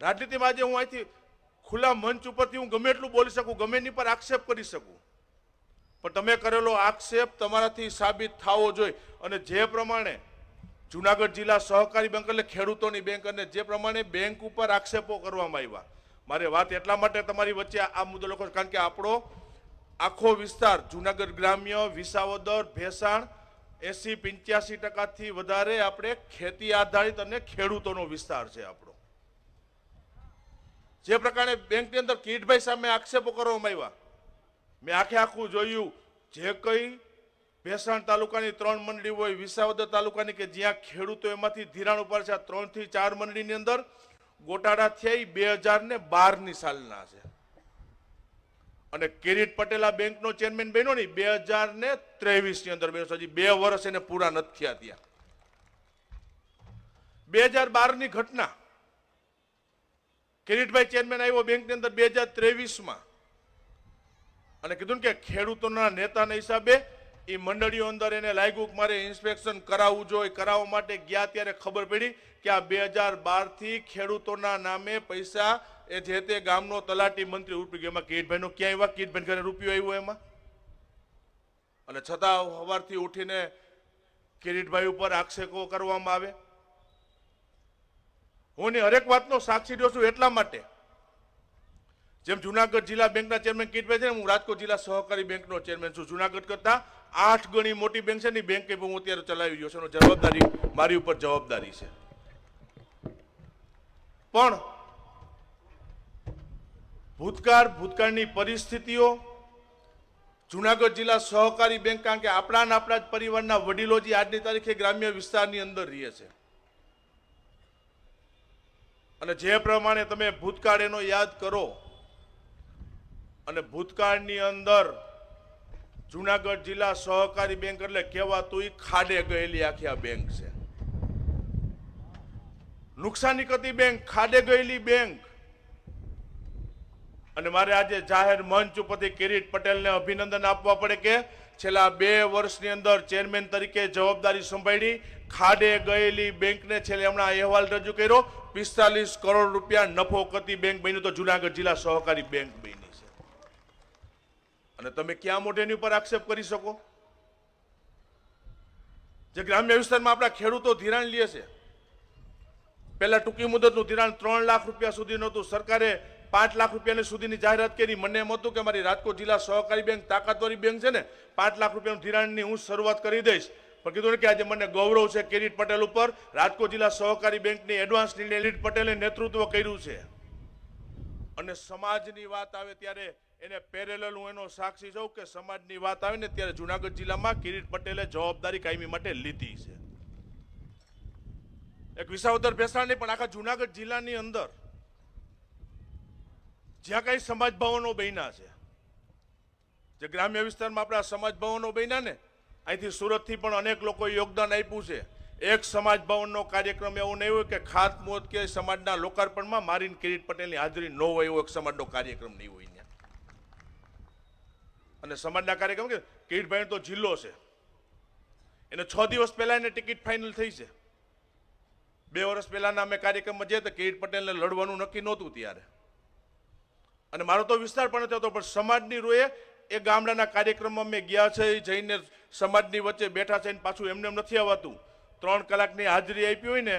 રાજનીતિમાં આજે હું અહીંથી ખુલ્લા મંચ ઉપરથી હું ગમે એટલું બોલી શકું, ગમે એની પર આક્ષેપ કરી શકું, પણ તમે કરેલો આક્ષેપ તમારાથી સાબિત થવો જોઈએ. અને જે પ્રમાણે જુનાગઢ જિલ્લા સહકારી બેંક એટલે ખેડૂતોની બેંક, અને જે પ્રમાણે બેંક ઉપર આક્ષેપો કરવામાં આવ્યા, મારે વાત એટલા માટે તમારી વચ્ચે આ મુદ્દો લખો કારણ કે આપણો આખો વિસ્તાર જુનાગઢ ગ્રામ્ય, વિસાવદર, ભેસાણ 80-85% વધારે આપણે ખેતી આધારિત અને ખેડૂતોનો વિસ્તાર છે આપણો. જે પ્રકારે બેંકની અંદર કિરીટભાઈ સામે આક્ષેપો કરવામાં આવ્યા, મેં આખું જોયું. જે કઈ ભેસાણ તાલુકાની 3 મંડળી હોય, વિસાવદર તાલુકાની કે જ્યાં ખેડૂતો એમાંથી ધિરાણ ઉપર છે, 3 થી 4 મંડળીની અંદર ગોટાળા થયા 2012ની સાલના છે. અને કિરીટ પટેલ આ બેંકનો ચેરમેન બન્યો ને 2023ની અંદર બન્યો. હજી 2 વર્ષ એને પૂરા નથી થયા. ત્યાં 2012ની ઘટના, કિરીટભાઈ ચેરમેન આવ્યો બેંકની અંદર 2023માં અને કીધું ને કે ખેડૂતોના નેતાના હિસાબે એ મંડળીઓ અંદર એને લાગ્યું કે મારે ઇન્સ્પેક્શન કરાવવું જોઈએ. કરાવવા માટે ગયા ત્યારે ખબર પડી કે આ 2012થી ખેડૂતોના નામે પૈસા એ જે તે ગામનો તલાટી મંત્રી ઉપડી ગયો. એમાં કિરીટભાઈનો ક્યાં આવ્યા? કિરીટભાઈ ઘરે રૂપિયો આવ્યો એમાં? અને છતાં સવારથી ઉઠીને કિરીટભાઈ ઉપર આક્ષેપો કરવામાં આવે. હું હરેક વાતનો સાક્ષી રહ્યો છું. એટલા માટે જેમ જુનાગઢ જિલ્લા બેંકના ચેરમેન કિરીટભાઈ છે, હું રાજકોટ જિલ્લા સહકારી બેંકનો ચેરમેન છું. જુનાગઢ કરતા 8 ગણી મોટી બેંક છે ને બેંક હું અત્યારે ચલાવી રહ્યો છું. જવાબદારી મારી ઉપર જવાબદારી છે. પણ ભૂતકાળની પરિસ્થિતિઓ જુનાગઢ જિલ્લા સહકારી બેંક, કારણ કે આપણા જ પરિવારના વડીલો જે આજની તારીખે ગ્રામ્ય વિસ્તારની અંદર રહે છે, અને જે પ્રમાણે તમે ભૂતકાળ એનો યાદ કરો, અને ભૂતકાળની અંદર જુનાગઢ જિલ્લા સહકારી બેંક એટલે કહેવાતું ખાડે ગયેલી આખી આ બેંક છે. નુકસાની કરતી બેંક, ખાડે ગયેલી બેંક. અને મારે આજે જાહેર મંચ ઉપરથી કિરીટ પટેલને અભિનંદન આપવા પડે કે છેલ્લા 2 વર્ષની અંદર ચેરમેન તરીકે જવાબદારી સંભાળી ખાડે ગયેલી બેંકને છેલ્લે હમણાં અહેવાલ રજૂ કર્યો 45 કરોડ રૂપિયા નફો કરતી બેંક બની તો જુનાગઢ જિલ્લા સહકારી બેંક બની છે. અને તમે ક્યાં મોઢેની ઉપર આક્ષેપ કરી શકો? જે ગ્રામ્ય વિસ્તારમાં આપણા ખેડૂતો ધિરાણ લે છે, પહેલા ટૂંકી મુદતનું ધિરાણ 3 લાખ રૂપિયા સુધીનું હતું. સરકારે 5 લાખ રૂપિયા સુધીની જાહેરાત કરી. મને એમ હતું કે મારી રાજકોટ જિલ્લા સહકારી બેંક તાકાતવારી બેંક છે ને, 5 લાખ રૂપિયાનું ધિરાણની હું શરૂઆત કરી દઈશ. પણ કીધું ને કે આજે મને ગૌરવ છે કિરીટ પટેલ ઉપર. રાજકોટ જિલ્લા સહકારી બેંકની એડવાન્સ નિર્ણય કિરીટ પટેલે નેતૃત્વ કર્યું છે. અને સમાજની વાત આવે ત્યારે એને પેરેલલ હું એનો સાક્ષી છું કે સમાજની વાત આવે ને ત્યારે જુનાગઢ જિલ્લામાં કિરીટ પટેલે જવાબદારી કાયમી માટે લીધી છે. એક વિસાવદર ભેસાણની પણ આખા જુનાગઢ જિલ્લાની અંદર જ્યાં કઈ સમાજ ભવનો બન્યા છે, જે ગ્રામ્ય વિસ્તારમાં આપણા સમાજ ભવનો બન્યા ને, અહીંથી સુરતથી પણ અનેક લોકોએ યોગદાન આપ્યું છે. એક સમાજ ભવનનો કાર્યક્રમ એવો નહીં હોય કે ખાતમુહૂર્ત કે સમાજના લોકાર્પણમાં મારીને કિરીટ પટેલની હાજરી ન હોય એવો એક સમાજનો કાર્યક્રમ નહીં હોય. અને સમાજના કાર્યક્રમ કે કિરીટભાઈ તો જિલ્લો છે, એને 6 દિવસ પહેલા એને ટિકિટ ફાઇનલ થઈ છે. 2 વર્ષ પહેલાના અમે કાર્યક્રમમાં જઈએ તો કિરીટ પટેલને લડવાનું નક્કી નહોતું ત્યારે, અને મારો તો વિસ્તાર પણ હતો, પણ સમાજની રોએ એ ગામડાના કાર્યક્રમમાં મેં ગયા છે, જઈને સમાજની વચ્ચે બેઠા છે. પાછું એમને એમ નથી આવતું. 3 કલાકની હાજરી આપી હોય ને,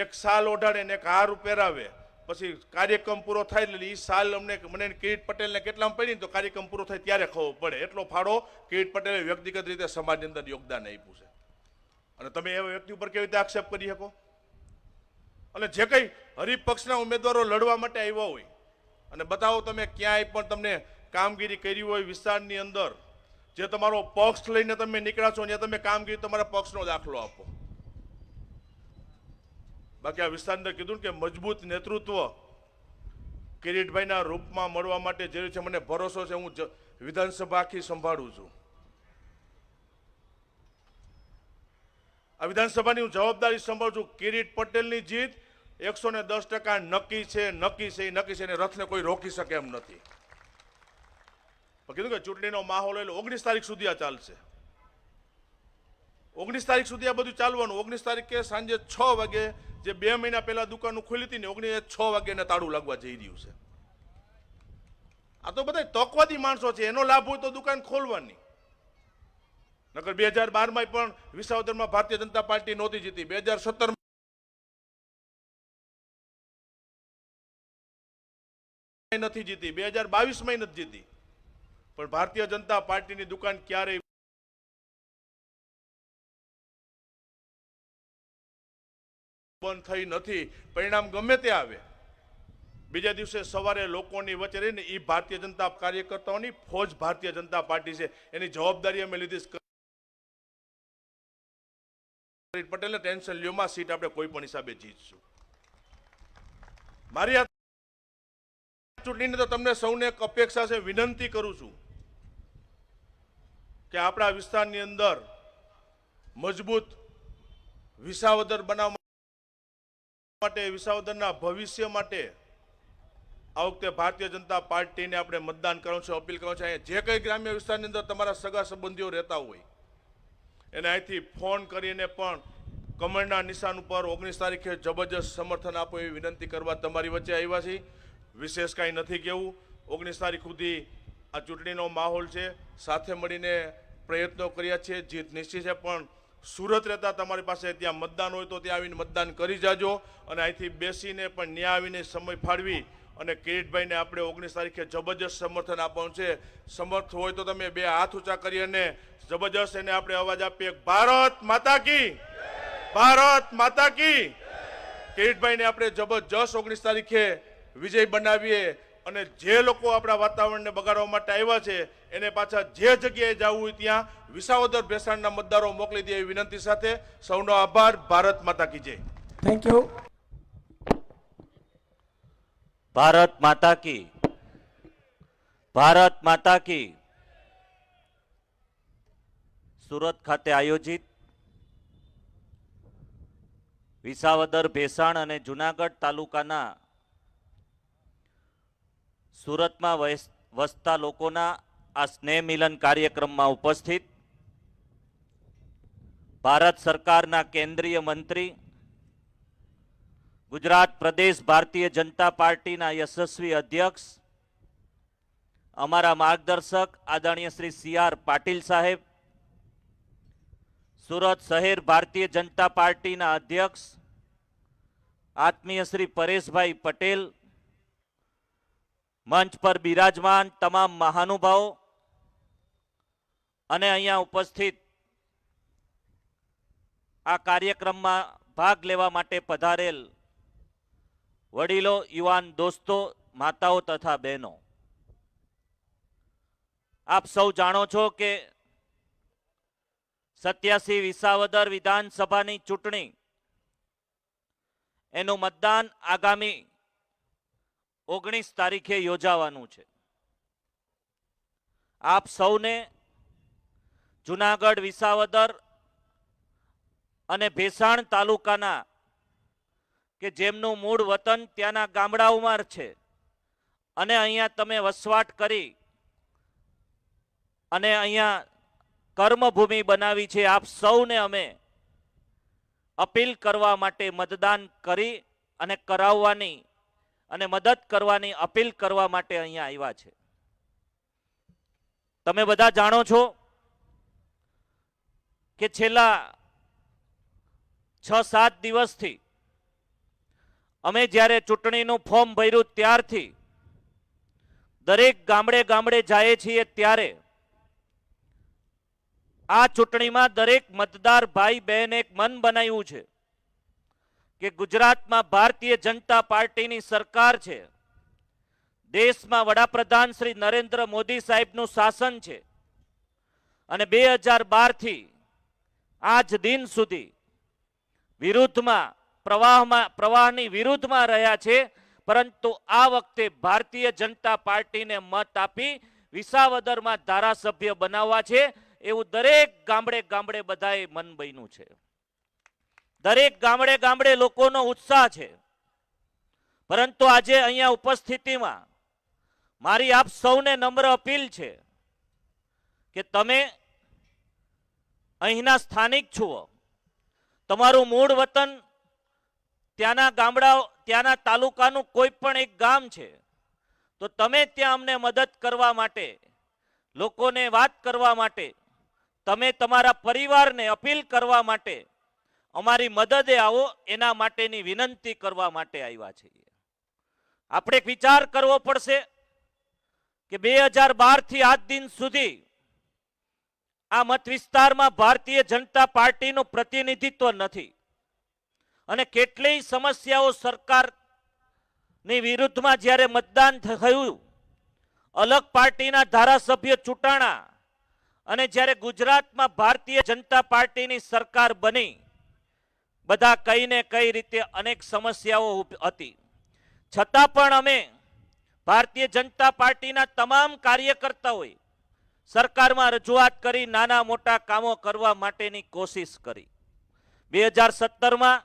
એક શાલ ઓઢાડે ને એક હાર પહેરાવે, પછી કાર્યક્રમ પૂરો થાય એટલે એ સાલ મને કિરીટ પટેલને કેટલામાં પડી તો કાર્યક્રમ પૂરો થાય ત્યારે ખબર પડે. એટલો ફાળો કિરીટ પટેલે વ્યક્તિગત રીતે સમાજની અંદર યોગદાન આપ્યું છે. અને તમે એવા વ્યક્તિ ઉપર કેવી રીતે આક્ષેપ કરી શકો? અને જે કંઈ હરીફ પક્ષના ઉમેદવારો લડવા માટે આવ્યા હોય, અને બતાવો તમે ક્યાંય પણ તમને કામગીરી કરી હોય વિસ્તારની અંદર, જે તમારો પક્ષ લઈને તમે નીકળ્યા છો ત્યાં તમે કામગીરી તમારા પક્ષનો દાખલો આપો. બાકી આ વિસ્તારની અંદર કીધું કે મજબૂત નેતૃત્વ કિરીટભાઈના રૂપમાં મળવા માટે જરૂર છે. મને ભરોસો છે, હું વિધાનસભા આખી સંભાળું છું. આ વિધાનસભાની હું જવાબદારી સંભાળું છું. કિરીટ પટેલની જીત 110% નક્કી છે. એને રથને કોઈ રોકી શકે એમ નથી. પણ કીધું કે ચૂંટણીનો માહોલ એટલે 19 તારીખ સુધી આ ચાલશે. 19 તારીખ સુધી આ બધું ચાલવાનું. 19 તારીખે સાંજે 6 વાગે જે 2 મહિના પહેલા દુકાનો ખુલી હતી ને 6 વાગે તાળું લાગવા જઈ રહ્યું છે. આ તો બધા તકવાદી માણસો છે. એનો લાભ હોય તો દુકાન ખોલવાની. નકર 2012માં પણ વિસાવદરમાં ભારતીય જનતા પાર્ટી નહોતી જીતી. 2017 નથી જીતી. 2022માં નથી જીતી. પણ ભારતીય જનતા પાર્ટીની દુકાન ક્યારેય બંધ થઈ નથી. પરિણામ ગમે તે આવે, બીજા દિવસે સવારે લોકોની વચ્ચે રહીને એ ભારતીય જનતા કાર્યકર્તાઓની ફોજ ભારતીય જનતા પાર્ટી છે. એની જવાબદારી અમે લીધી. પટેલને ટેન્શન લ્યોમાં સીટ આપણે કોઈ પણ હિસાબે જીતશું. મારી આ ચૂંટણીને તો તમને સૌને એક અપેક્ષા છે. વિનંતી કરું છું કે આપણા વિસ્તારની અંદર મજબૂત વિસાવદર બનાવવા માટે, વિસાવદરના ભવિષ્ય માટે આ વખતે ભારતીય જનતા પાર્ટીને આપણે મતદાન કરવાનું છે. અપીલ કરવાનું છે. જે કંઈ ગ્રામ્ય વિસ્તારની અંદર તમારા સગા સંબંધીઓ રહેતા હોય એને અહીંથી ફોન કરીને પણ કમળના નિશાન ઉપર 19 તારીખે જબરજસ્ત સમર્થન આપો એવી વિનંતી કરવા તમારી વચ્ચે આવ્યા છીએ. વિશેષ કાંઈ નથી કહેવું. 19 તારીખ સુધી આ ચૂંટણીનો માહોલ છે. સાથે મળીને પ્રયત્નો કર્યા છે. જીત નિશ્ચિત છે. પણ સુરત રહેતા તમારી પાસે ત્યાં મતદાન હોય તો ત્યાં આવીને મતદાન કરી જાજો. અને અહીંથી બેસીને પણ ન્યા આવીને સમય ફાળવી અને કિરીટભાઈને આપણે 19 તારીખે જબરજસ્ત સમર્થન આપવાનું છે. સમર્થ હોય તો તમે બે હાથ ઊંચા કરી અને જબરજસ્ત એને આપણે અવાજ આપીએ. ભારત માતા કી, ભારત માતા કી. કિરીટભાઈને આપણે જબરજસ્ત 19 તારીખે વિજય બનાવીએ અને જે લોકો આપણા વાતાવરણને બગાડવા માટે આવ્યા છે એને પાછા જે જગ્યાએ જવું હોય ત્યાં વિસાવદર ભેસાણના મતદારો મોકલી દે એવી વિનંતી સાથે સૌનો આભાર. ભારત માતા કી જય. Thank you. ભારત માતા કી, ભારત માતા કી. સુરત ખાતે આયોજિત વિસાવદર, ભેસાણ અને જુનાગઢ તાલુકાના સુરતમાં વસતા લોકોના આ સ્નેહ મિલન કાર્યક્રમમાં ઉપસ્થિત ભારત સરકારના કેન્દ્રીય મંત્રી, ગુજરાત પ્રદેશ ભારતીય જનતા પાર્ટીના યશસ્વી અધ્યક્ષ, અમારા માર્ગદર્શક આદરણીય શ્રી CR પાટીલ સાહેબ, સુરત શહેર ભારતીય જનતા પાર્ટીના અધ્યક્ષ આત્મીય શ્રી પરેશભાઈ પટેલ, મંચ પર બિરાજમાન તમામ મહાનુભાવો અને અહીંયા ઉપસ્થિત આ કાર્યક્રમમાં ભાગ લેવા માટે પધારેલ વડીલો, યુવાન દોસ્તો, માતાઓ તથા બહેનો, આપ સૌ જાણો છો કે 87 વિસાવદર વિધાનસભાની ચૂંટણી એનું મતદાન આગામી 19 તારીખે યોજાવાનું છે. આપ સૌને જુનાગઢ, વિસાવદર અને ભેસાણ તાલુકાના કે જેમનું મૂળ વતન ત્યાંના ગામડાઓમાં છે અને અહીંયા તમે વસવાટ કરી અને અહીંયા કર્મભૂમિ બનાવી છે, આપ સૌને અમે અપીલ કરવા માટે મતદાન કરી અને કરાવવાની અને મદદ કરવાની અપીલ કરવા માટે અહીંયા આવ્યા છે. તમે બધા જાણો છો કે છેલ્લા 6-7 દિવસથી અમે જ્યારે ચૂંટણીનું ફોર્મ ભર્યું ત્યારથી દરેક ગામડે ગામડે જાય છીએ ત્યારે આ ચૂંટણીમાં દરેક મતદાર ભાઈ બહેન એક મન બનાવ્યું છે કે ગુજરાતમાં ભારતીય જનતા પાર્ટીની સરકાર છે, દેશમાં વડાપ્રધાન શ્રી નરેન્દ્ર મોદી સાહેબનું શાસન છે અને 2012 થી આજ દિન સુધી વિરુદ્ધમાં પ્રવાહની વિરુદ્ધમાં રહ્યા છે, પરંતુ આ વખતે ભારતીય જનતા પાર્ટીને મત આપી વિસાવદરમાં ધારાસભ્ય બનાવવા છે એવું દરેક ગામડે ગામડે બધાએ મન બન્યું છે. દરેક ગામડે ગામડે લોકોનો ઉત્સાહ છે. પરંતુ આજે અહીંયા ઉપસ્થિતિમાં મારી આપ સૌને નમ્ર અપીલ છે કે તમે અહીંના સ્થાનિક છો, તમારું મૂળ વતન ત્યાંના ગામડાઓ ત્યાંના તાલુકાનું કોઈ પણ એક ગામ છે, તો તમે ત્યાં અમને મદદ કરવા માટે, લોકોને વાત કરવા માટે, તમે તમારા પરિવારને અપીલ કરવા માટે અમારી મદદે આવો, એના માટેની વિનંતી કરવા માટે આવ્યા છીએ. આપણે એક વિચાર કરવો પડશે કે 2012 થી આજ દિન સુધી આ મત વિસ્તારમાં ભારતીય જનતા પાર્ટીનું પ્રતિનિધિત્વ નથી અને કેટલીય સમસ્યાઓ સરકારની વિરુદ્ધમાં જ્યારે મતદાન થયું, અલગ પાર્ટીના ધારાસભ્ય ચૂંટાણા અને જ્યારે ગુજરાતમાં ભારતીય જનતા પાર્ટીની સરકાર બની, બધા કઈ ને કઈ રીતે અનેક સમસ્યાઓ હતી, છતાં પણ અમે ભારતીય જનતા પાર્ટીના તમામ કાર્યકર્તાઓએ સરકારમાં રજૂઆત કરી, નાના મોટા કામો કરવા માટેની કોશિશ કરી. 2017માં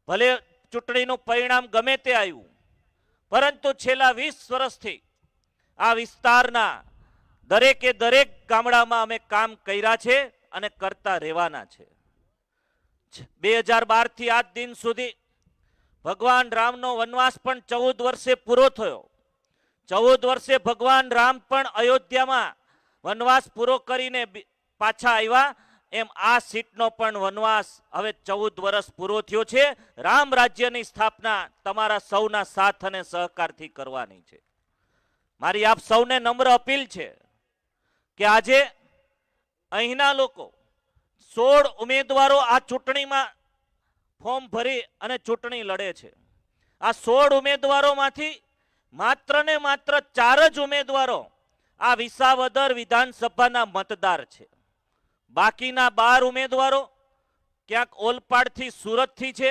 ભલે ચૂંટણીનું પરિણામ ગમે તે આવ્યું, પરંતુ છેલ્લા 20 વર્ષથી આ વિસ્તારના દરેકે દરેક ગામડામાં અમે કામ કર્યા છે અને કરતા રહેવાના છે. 2012 થી આજ દિન સુધી ભગવાન રામનો વનવાસ પણ 14 વર્ષે પૂરો થયો. 14 વર્ષે ભગવાન રામ પણ અયોધ્યામાં વનવાસ પૂરો કરીને પાછા આવ્યા, એમ આ સીટનો પણ વનવાસ હવે 14 વર્ષ પૂરો થયો છે. રામ રાજ્યની સ્થાપના તમારા સૌના સાથ અને સહકારથી કરવાની છે. મારી આપ સૌને નમ્ર અપીલ છે કે આજે અહીંના લોકો 16 ઉમેદવારો આ ચૂંટણીમાં ફોર્મ ભરી અને ચૂંટણી લડે છે. આ 16 ઉમેદવારોમાંથી માત્ર ને માત્ર 4 જ ઉમેદવારો આ વિસાવદર વિધાનસભાના મતદાર છે. બાકીના 12 ઉમેદવારો ક્યાંક ઓલપાડથી સુરતથી છે,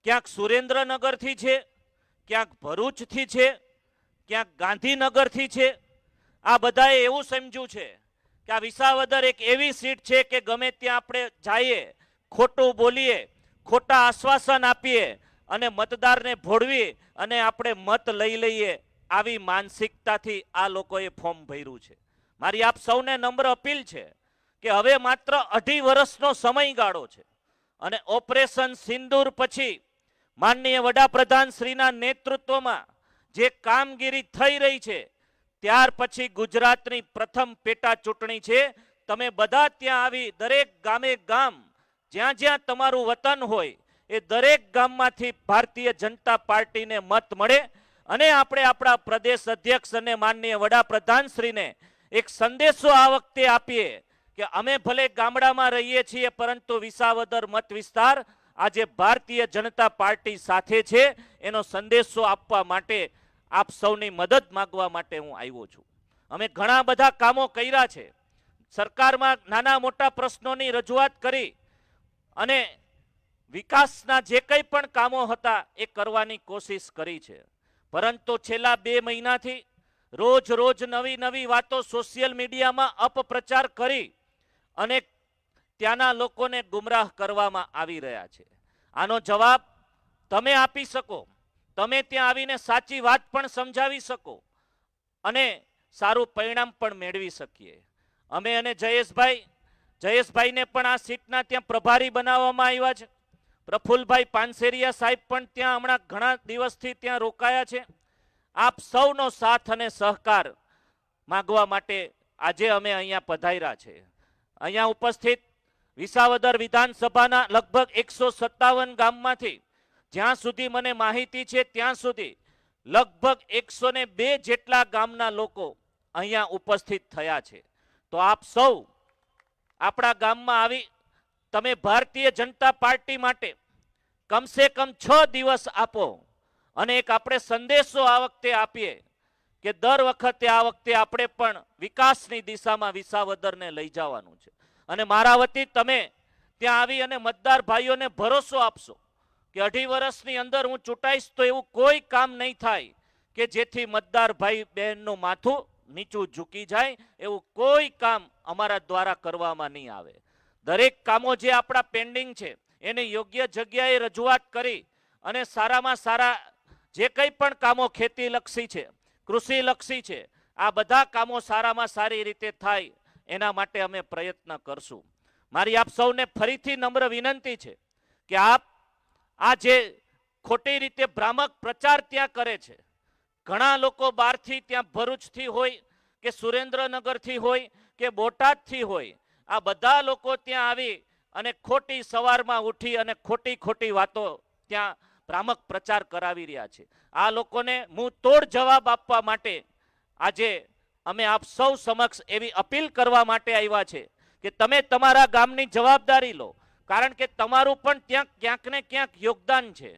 ક્યાંક સુરેન્દ્રનગરથી છે, ક્યાંક ભરૂચથી છે, ક્યાંક ગાંધીનગરથી છે. આ બધાએ એવું સમજ્યું છે કે આ વિસાવદર એક એવી સીટ છે કે ગમે ત્યાં આપણે જઈએ, ખોટું બોલીએ, ખોટા આશ્વાસન આપીએ અને મતદારને ભોળવી અને આપણે મત લઈ લઈએ, આવી માનસિકતાથી આ લોકોએ ફોર્મ ભર્યું છે. મારી આપ સૌને નમ્ર અપીલ છે કે હવે માત્ર 2.5 વર્ષનો સમયગાળો છે અને ઓપરેશન સિંદૂર પછી માનનીય વડાપ્રધાન શ્રીના નેતૃત્વમાં જે કામગીરી થઈ રહી છે, ત્યાર પછી ગુજરાતની પ્રથમ પેટા ચૂંટણી છે. તમે બધા ત્યાં આવી દરેક ગામે ગામ જ્યાં જ્યાં તમારું વતન હોય એ દરેક ગામમાંથી ભારતીય જનતા પાર્ટીને મત મળે અને આપણે આપણા પ્રદેશ અધ્યક્ષ અને માનનીય વડાપ્રધાન શ્રીને એક સંદેશો આ વખતે આપીએ કે અમે ભલે ગામડામાં રહીએ છીએ, પરંતુ વિસાવદર મત વિસ્તાર આજે ભારતીય જનતા પાર્ટી સાથે છે. એનો સંદેશો આપવા માટે આપ સૌની મદદ માંગવા માટે હું આવ્યો છું. અમે ઘણા બધા કામો કર્યા છે, સરકારમાં નાના મોટા પ્રશ્નોની રજૂઆત કરી અને વિકાસના જે કંઈ પણ કામો હતા એ કરવાની કોશિશ કરી છે. પરંતુ છેલ્લા 2 મહિનાથી રોજ રોજ નવી નવી વાતો સોશિયલ મીડિયામાં અપપ્રચાર કરી અને ત્યાંના લોકોને ગુમરાહ કરવામાં આવી રહ્યા છે. આનો જવાબ તમે આપી શકો, તમે ત્યાં આવીને સાચી વાત પણ સમજાવી શકો અને સારું પરિણામ પણ મેળવી શકીએ. અમે અને જયેશભાઈને પણ આ સીટના ત્યાં પ્રભારી બનાવવામાં આવ્યા છે. પ્રફુલભાઈ પાનસેરિયા સાહેબ પણ ત્યાં હમણાં ઘણા દિવસથી ત્યાં રોકાયા છે. આપ સૌનો સાથ અને સહકાર માંગવા માટે આજે અમે અહીંયા પધાર્યા છે. અહીંયા ઉપસ્થિત વિસાવદર વિધાનસભાના લગભગ 157 ગામમાંથી જ્યાં સુધી મને માહિતી છે ત્યાં સુધી લગભગ 102 જેટલા ગામના લોકો અહીંયા ઉપસ્થિત થયા છે. તો આપ સૌ આપણા ગામમાં આવી તમે ભારતીય જનતા પાર્ટી માટે કમસે કમ 6 દિવસ આપો અને એક આપણે સંદેશો આ વખતે આપીએ કે દર વખતે આ વખતે આપણે પણ વિકાસની દિશામાં વિસાવદરને લઈ જવાનું છે. અને મારા વતી તમે ત્યાં આવી અને મતદાર ભાઈઓને ભરોસો આપશો કે 2.5 વર્ષની અંદર હું ચૂંટાઈશ તો એવું કોઈ કામ નહીં થાય કે જેથી મતદાર ભાઈ બહેનનું માથું નીચું ઝૂકી જાય. એવું કોઈ કામ અમારા દ્વારા કરવામાં નહીં આવે. દરેક કામો જે આપણા પેન્ડિંગ છે એને યોગ્ય જગ્યાએ રજૂઆત કરી અને સારામાં સારા જે કંઈ પણ કામો ખેતીલક્ષી છે, કૃષિલક્ષી છે, આ બધા કામો સારામાં સારી રીતે થાય એના માટે અમે પ્રયત્ન કરશું. મારી આપ સૌને ફરીથી નમ્ર વિનંતી છે કે આપ આ જે ખોટી રીતે ભ્રામક પ્રચાર ત્યાં કરે છે, ઘણા લોકો બહારથી ત્યાં ભરૂચથી હોય કે સુરેન્દ્રનગરથી હોય કે બોટાદથી હોય, આ બધા લોકો ત્યાં આવી અને ખોટી સવારમાં ઉઠી અને ખોટી વાતો ત્યાં ભ્રામક પ્રચાર કરાવી રહ્યા છે. આ લોકોને મુંહ તોડ જવાબ આપવા માટે આજે અમે આપ સૌ સમક્ષ એવી અપીલ કરવા માટે આવ્યા છે કે તમે તમારા ગામની જવાબદારી લો, કારણ કે તમારું પણ ત્યાં ક્યાંક ને ક્યાંક યોગદાન છે.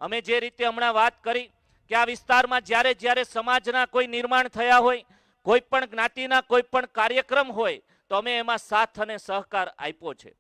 અમે જે રીતે હમણાં વાત કરી કે આ વિસ્તારમાં જ્યારે સમાજના કોઈ નિર્માણ થયા હોય, કોઈ પણ જ્ઞાતિના કોઈ પણ કાર્યક્રમ હોય તો અમે એમાં સાથ અને સહકાર આપ્યો છે.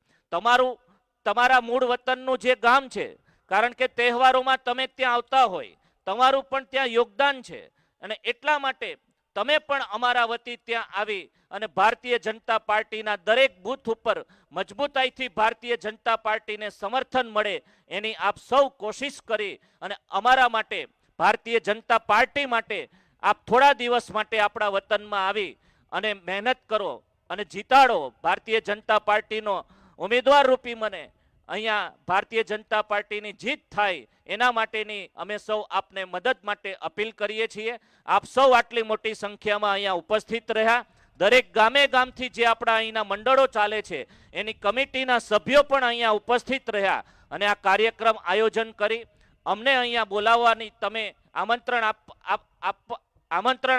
તમારા મૂળ વતનનું જે ગામ છે, કારણ કે તહેવારોમાં તમે ત્યાં આવતા હોય, તમારું પણ ત્યાં યોગદાન છે અને એટલા માટે તમે પણ અમારા વતી ત્યાં આવી અને ભારતીય જનતા પાર્ટીના દરેક બૂથ ઉપર મજબૂતાઈથી ભારતીય જનતા પાર્ટીને સમર્થન મળે એની આપ સૌ કોશિશ કરી અને અમારા માટે ભારતીય જનતા પાર્ટી માટે આપ થોડા દિવસ માટે આપણા વતનમાં આવી અને મહેનત કરો અને જીતાડો. ભારતીય જનતા પાર્ટીનો ઉમેદવાર રૂપી મને અહીંયા ભારતીય જનતા પાર્ટીની જીત થાય એના માટેની અમે સૌ આપને મદદ માટે અપીલ કરીએ છીએ. આપ સૌ આટલી મોટી સંખ્યામાં અહીંયા ઉપસ્થિત રહ્યા. દરેક ગામથી જે આપણા અહીંના મંડળો ચાલે છે એની કમિટીના સભ્યો પણ અહીંયા ઉપસ્થિત રહ્યા અને આ કાર્યક્રમ આયોજન કરી અમને અહીંયા બોલાવવાની તમે આમંત્રણ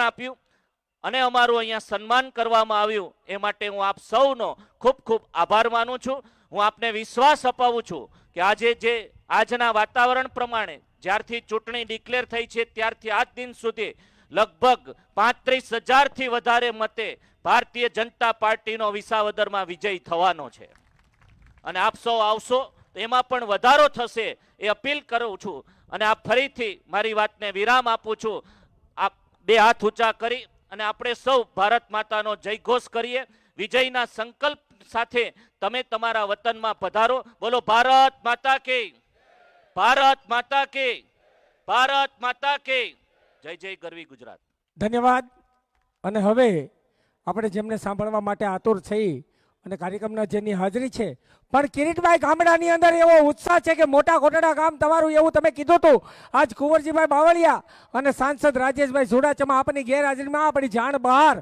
આપ્યું અને અમારું અહીંયા સન્માન કરવામાં આવ્યું એ માટે હું આપ સૌનો ખૂબ આભાર માનું છું. હું આપને વિશ્વાસ અપાવું છું કે આજના વાતાવરણ પ્રમાણે જ્યારથી ચૂંટણી ડિક્લેર થઈ છે ત્યારથી આજ દિન સુધી લગભગ 35,000થી વધારે મતે ભારતીય જનતા પાર્ટીનો વિસાવદરમાં વિજય થવાનો છે અને આપ સૌ આવશો તો એમાં પણ વધારો થશે એ અપીલ કરું છું. અને આ ફરીથી મારી વાતને વિરામ આપું છું. આપ બે હાથ ઊંચા કરી અને આપણે સૌ ભારત માતાનો જયઘોષ કરીએ. વિજયના સંકલ્પ સાથે તમે તમારા વતનમાં પધારો. બોલો ભારત માતા કી, ભારત માતા કી, ભારત માતા કી જય. જય ગરવી ગુજરાત. ધન્યવાદ. અને હવે આપણે જેમને સાંભળવા માટે આતુર થઈ અને કાર્યક્રમના જેની હાજરી છે, પણ કિરીટભાઈ ગામડાની અંદર એવો ઉત્સાહ છે કે મોટા કોટડા ગામ તમારું એવું તમે કીધું હતું. આજ કુંવરજીભાઈ બાવળિયા અને સાંસદ રાજેશભાઈ ચુડાસમા આપની ગેરહાજરીમાં આપણી જાણ બહાર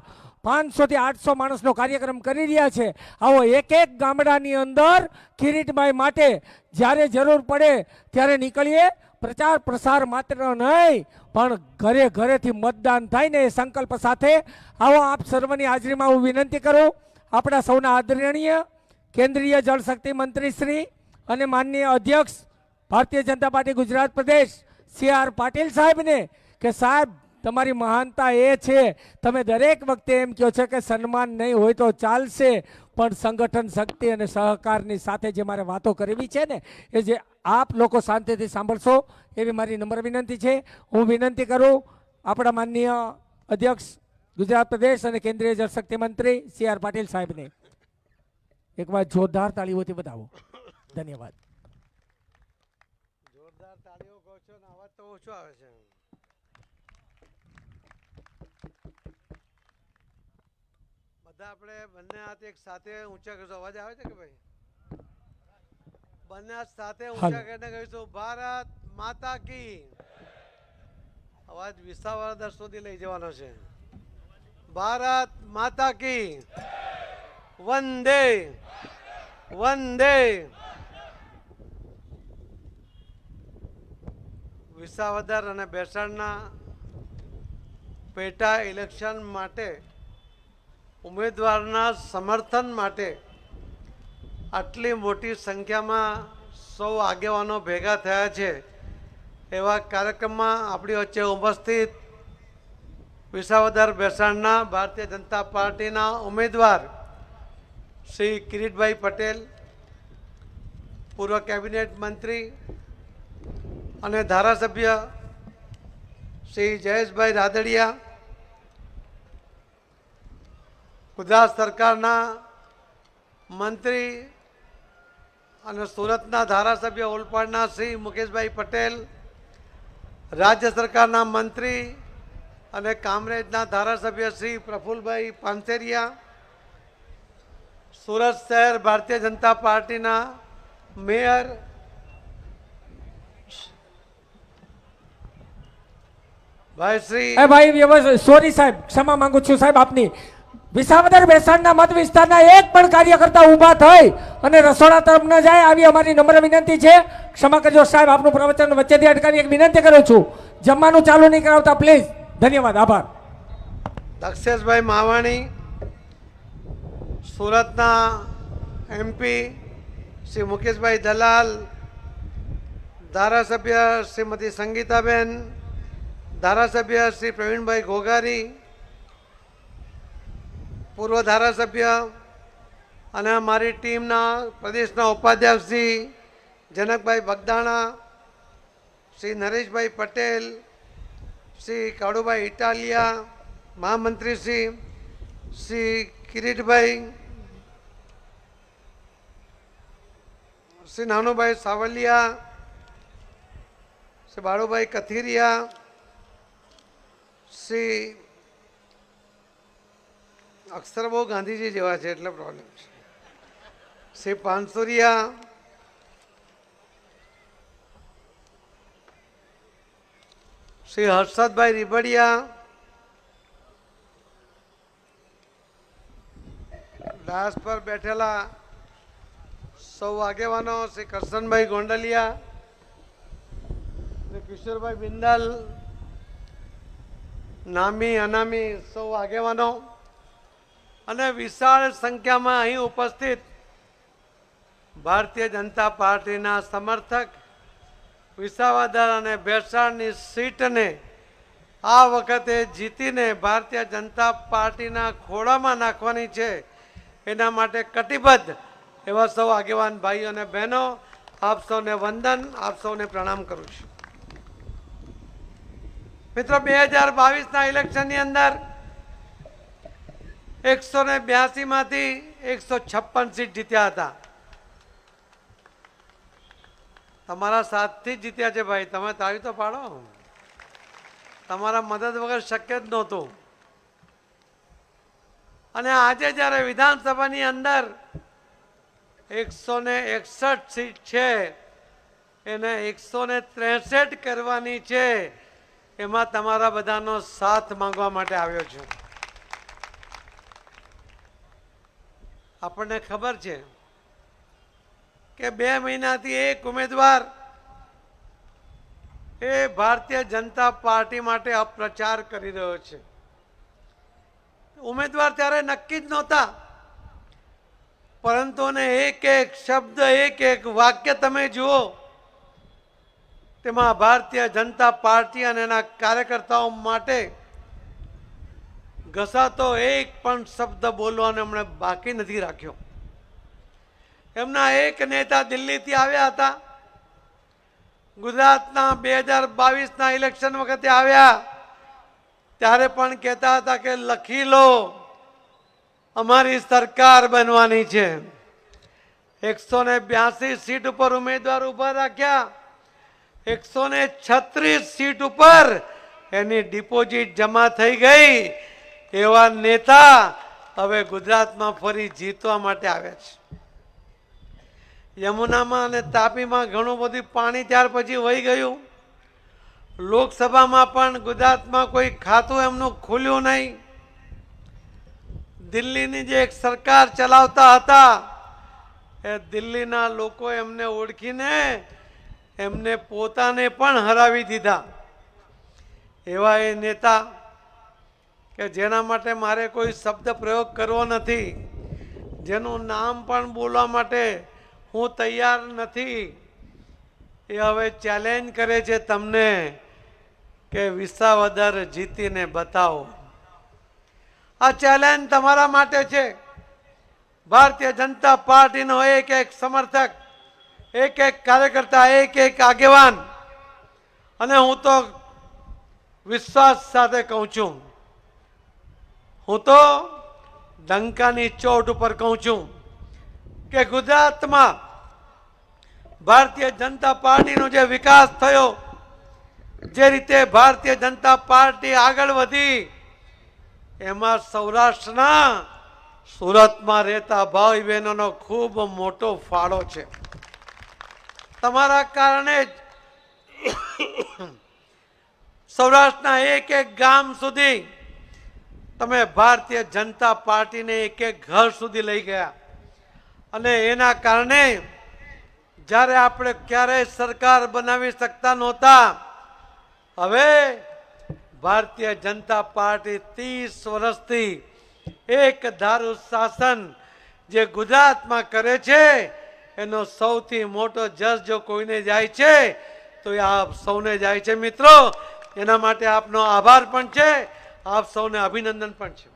500 થી 800 માણસનો કાર્યક્રમ કરી રહ્યા છે. આવો એક ગામડાની અંદર કિરીટભાઈ માટે જ્યારે જરૂર પડે ત્યારે નીકળીએ. પ્રચાર પ્રસાર માત્ર નહીં પણ ઘરેથી મતદાન થાય ને એ સંકલ્પ સાથે આવો આપ સર્વની હાજરીમાં હું વિનંતી કરું આપણા સૌના આદરણીય કેન્દ્રીય જળશક્તિ મંત્રી શ્રી અને માનનીય અધ્યક્ષ ભારતીય જનતા પાર્ટી ગુજરાત પ્રદેશ CR પાટીલ સાહેબને કે સાહેબ તમારી મહાનતા એ છે તમે દરેક વખતે એમ કહો છો કે સન્માન નહીં હોય તો ચાલશે પણ સંગઠન શક્તિ અને સહકારની સાથે જે મારે વાતો કરવી છે ને એ જે આપ લોકો શાંતિથી સાંભળશો એવી મારી નમ્ર વિનંતી છે. હું વિનંતી કરું આપણા માનનીય અધ્યક્ષ ગુજરાત પ્રદેશ અને કેન્દ્રીય જળશક્તિ મંત્રી CR પાટીલ સાહેબને એકવાર જોરદાર તાળીઓથી બતાવો. ધન્યવાદ. જોરદાર તાળીઓ કહો છો ને અવાજ તો ઓછો આવે છે. બધા આપણે બંને હાથ એક સાથે ઊંચા કરશો. અવાજ આવે છે કે ભાઈ? બંને હાથ સાથે ઊંચા કરીને કહીશું ભારત માતા કી. અવાજ વિસાવદર સુધી લઈ જવાનો છે. ભારત માતા કી. વંદે વંદે. વિસાવદર અને બેસાડના પેટા ઇલેક્શન માટે ઉમેદવારના સમર્થન માટે આટલી મોટી સંખ્યામાં સૌ આગેવાનો ભેગા થયા છે એવા કાર્યક્રમમાં આપણી વચ્ચે ઉપસ્થિત વિસાવદર બેસાડના ભારતીય જનતા પાર્ટીના ઉમેદવાર શ્રી કિરીટભાઈ પટેલ, પૂર્વ કેબિનેટ મંત્રી અને ધારાસભ્ય શ્રી જયેશભાઈ રાદડિયા, ગુજરાત સરકારના મંત્રી અને સુરતના ધારાસભ્ય ઓલપાડના શ્રી મુકેશભાઈ પટેલ, રાજ્ય સરકારના મંત્રી અને કામરેજના ધારાસભ્ય શ્રી પ્રફુલભાઈ પાનસેરિયા, સુરત શહેર ભારતીય જનતા પાર્ટીના મેયર ભાઈ શ્રી એ ભાઈ સોરી સાહેબ, ક્ષમા માંગુ છું સાહેબ આપની. વિસાવદર બેસાણના મત વિસ્તારના એક પણ કાર્યકર્તા ઊભા થઈ અને રસોડા તરફ ન જાય આવી અમારી નમ્ર વિનંતી છે. ક્ષમા કરજો સાહેબ, આપનું પ્રવચન વચ્ચેથી અટકાવી એક વિનંતી કરું છું, જમવાનું ચાલુ નહીં કરાવતા પ્લીઝ. ધન્યવાદ, આભાર. દક્ષેશભાઈ માવાણી, સુરતના MP શ્રી મુકેશભાઈ દલાલ, ધારાસભ્ય શ્રીમતી સંગીતાબેન, ધારાસભ્ય શ્રી પ્રવીણભાઈ ઘોઘારી, પૂર્વ ધારાસભ્ય અને અમારી ટીમના પ્રદેશના ઉપાધ્યક્ષ શ્રી જનકભાઈ બગદાણા, શ્રી નરેશભાઈ પટેલ, શ્રી કાળુભાઈ ઇટાલિયા, મહામંત્રી શ્રી કિરીટભાઈ, શ્રી નાનુભાઈ સાવલિયા, શ્રી બાળુભાઈ કથિરિયા, શ્રી અક્ષર બહુ ગાંધીજી જેવા છે એટલે પ્રોબ્લેમ છે, શ્રી પાનસુરિયા, શ્રી હર્ષદભાઈ રીબડિયા, ડાયસ પર બેઠેલા સૌ આગેવાનો શ્રી કરશનભાઈ ગોંડલિયા, શ્રી કિશોરભાઈ બિંદાલ, નામી અનામી સૌ આગેવાનો અને વિશાળ સંખ્યામાં અહીં ઉપસ્થિત ભારતીય જનતા પાર્ટીના સમર્થક, વિસાવદર અને ભેસાણની સીટને આ વખતે જીતીને ભારતીય જનતા પાર્ટીના ખોળામાં નાખવાની છે એના માટે કટિબદ્ધ એવા સૌ આગેવાન ભાઈઓ અને બહેનો, આપ સૌને વંદન, આપ સૌને પ્રણામ કરું છું. મિત્રો, 2022ના ઇલેક્શનની અંદર 182 માંથી 156 સીટ જીત્યા હતા. તમારા સાથથી જ જીત્યા છે ભાઈ, તમે તાળી તો પાડો. તમારા મદદ વગર શક્ય જ નહોતું. અને આજે જ્યારે વિધાનસભાની અંદર 161 સીટ છે એને 163 કરવાની છે, એમાં તમારા બધાનો સાથ માંગવા માટે આવ્યો છું. આપણને ખબર છે કે 2 મહિનાથી એક ઉમેદવાર એ ભારતીય જનતા પાર્ટી માટે અપપ્રચાર કરી રહ્યો છે. ઉમેદવાર ત્યારે નક્કી જ નહોતા, પરંતુ એક એક શબ્દ, એક એક વાક્ય તમે જુઓ, તેમાં ભારતીય જનતા પાર્ટી અને એના કાર્યકર્તાઓ માટે ઘસાતો એક પણ શબ્દ બોલવાનો એમણે બાકી નથી રાખ્યો. એમના એક નેતા દિલ્હીથી આવ્યા હતા, ગુજરાતના 2022ના ઇલેક્શન વખતે આવ્યા ત્યારે પણ કહેતા હતા કે લખી લો, અમારી સરકાર બનવાની છે. 182 સીટ ઉપર ઉમેદવાર ઉભા રાખ્યા, 136 સીટ ઉપર એની ડિપોઝિટ જમા થઈ ગઈ. એવા નેતા હવે ગુજરાતમાં ફરી જીતવા માટે આવ્યા છે. યમુનામાં અને તાપીમાં ઘણું બધું પાણી ત્યાર પછી વહી ગયું. લોકસભામાં પણ ગુજરાતમાં કોઈ ખાતું એમનું ખુલ્યું નહીં. દિલ્હીની જે એક સરકાર ચલાવતા હતા એ દિલ્હીના લોકો એમને ઓળખીને એમને પોતાને પણ હરાવી દીધા. એવા એ નેતા કે જેના માટે મારે કોઈ શબ્દ પ્રયોગ કરવો નથી, જેનું નામ પણ બોલવા માટે હું તૈયાર નથી, એ હવે ચેલેન્જ કરે છે તમને કે વિસાવદર જીતીને બતાવો. આ ચેલેન્જ તમારા માટે છે. ભારતીય જનતા પાર્ટીનો એક એક સમર્થક, એક એક કાર્યકર્તા, એક એક આગેવાન, અને હું તો વિશ્વાસ સાથે કહું છું, હું તો ડંકાની ચોટ ઉપર કહું છું કે ગુજરાતમાં ભારતીય જનતા પાર્ટીનો જે વિકાસ થયો, જે રીતે ભારતીય જનતા પાર્ટી આગળ વધી, એમાં સૌરાષ્ટ્રના સુરતમાં રહેતા ભાઈ બહેનોનો ખૂબ મોટો ફાળો છે. તમારા કારણે જ સૌરાષ્ટ્રના એક એક ગામ સુધી તમે ભારતીય જનતા પાર્ટીને એક એક ઘર સુધી લઈ ગયા. અને એના કારણે જ્યારે આપણે ક્યારેય સરકાર બનાવી શકતા નહોતા, હવે ભારતીય જનતા પાર્ટી 30 વર્ષથી એક ધારું શાસન જે ગુજરાતમાં કરે છે એનો સૌથી મોટો જસ જો કોઈને જાય છે તો એ આપ સૌને જાય છે. મિત્રો, એના માટે આપનો આભાર પણ છે, આપ સૌને અભિનંદન પણ છે.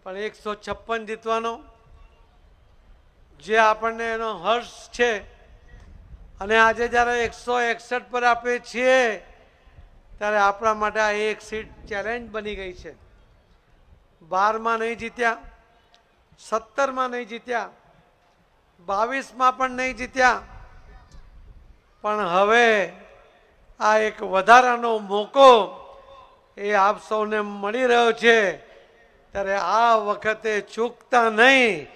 પણ 156 જીતવાનો જે આપણને એનો હર્ષ છે, અને આજે જ્યારે 161 પર આપણે છીએ ત્યારે આપણા માટે આ એક સીટ ચેલેન્જ બની ગઈ છે. 12માં નહીં જીત્યા, 17માં નહીં જીત્યા, 22માં પણ નહીં જીત્યા, પણ હવે આ એક વધારાનો મોકો એ આપ સૌને મળી રહ્યો છે, ત્યારે આ વખતે ચૂકતા નહીં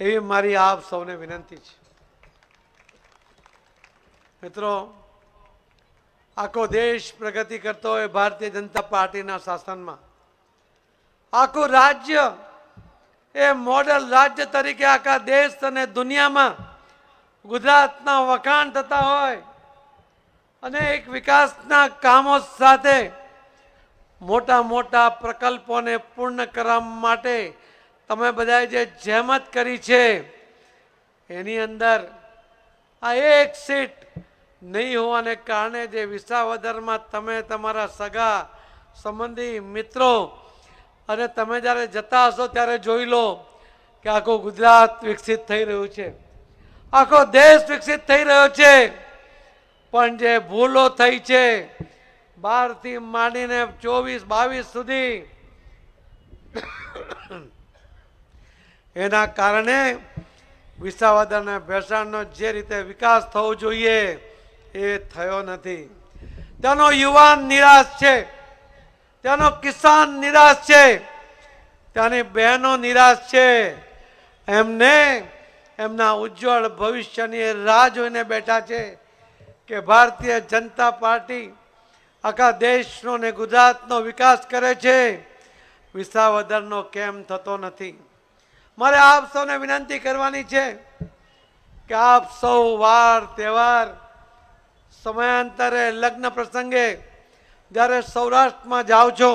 એવી મારી આપ સૌને વિનંતી છે. મિત્રો, આખો દેશ પ્રગતિ કરતો હોય ભારતીય જનતા પાર્ટીના શાસનમાં. આખું રાજ્ય એ મોડેલ રાજ્ય તરીકે આખા દેશ અને દુનિયામાં ગુજરાતના વખાણ થતા હોય અને એક વિકાસના કામો સાથે મોટા મોટા પ્રકલ્પોને પૂર્ણ કરવા માટે તમે બધાએ જે જહેમત કરી છે, એની અંદર આ એક સીટ નહીં હોવાને કારણે જે વિસાવદરમાં તમે તમારા સગા સંબંધી મિત્રો અને તમે જ્યારે જતા હશો ત્યારે જોઈ લો કે આખું ગુજરાત વિકસિત થઈ રહ્યું છે, આખો દેશ વિકસિત થઈ રહ્યો છે. પણ જે ભૂલો થઈ છે 12 થી માંડીને 24-22 સુધી, એના કારણે વિસાવદર અને ભેસાણનો જે રીતે વિકાસ થવો જોઈએ એ થયો નથી. ત્યાંનો યુવાન નિરાશ છે, ત્યાંનો કિસાન નિરાશ છે, ત્યાંની બહેનો નિરાશ છે. એમને એમના ઉજ્જવળ ભવિષ્યની રાહ જોઈને બેઠા છે કે ભારતીય જનતા પાર્ટી આખા દેશનો ને ગુજરાતનો વિકાસ કરે છે, વિસાવદરનો કેમ થતો નથી. મારે આપ સૌને વિનંતી કરવાની છે કે આપ સૌ વાર તહેવાર સમયાંતરે લગ્ન પ્રસંગે જ્યારે સૌરાષ્ટ્રમાં જાઓ છો,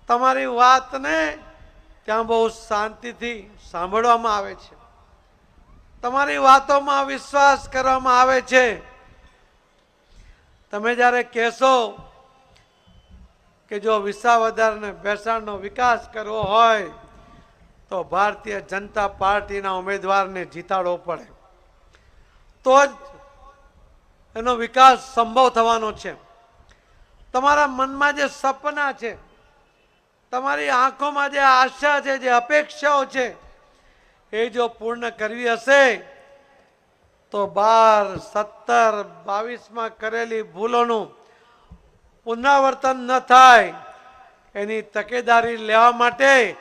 તમારી વાતને ત્યાં બહુ શાંતિથી સાંભળવામાં આવે છે, તમારી વાતોમાં વિશ્વાસ કરવામાં આવે છે. તમે જ્યારે કહેશો કે જો વિસાવદર અને ભેસાણનો વિકાસ કરવો હોય તો ભારતીય જનતા પાર્ટીના ઉમેદવારને જીતાડવો પડે, તો જ એનો વિકાસ સંભવ થવાનો છે. તમારા મનમાં જે સપના છે, તમારી આંખોમાં જે આશા છે, જે અપેક્ષાઓ છે, એ જો પૂર્ણ કરવી હશે તો 12, 17, 22માં કરેલી ભૂલોનું પુનરાવર્તન ન થાય એની તકેદારી લેવા માટે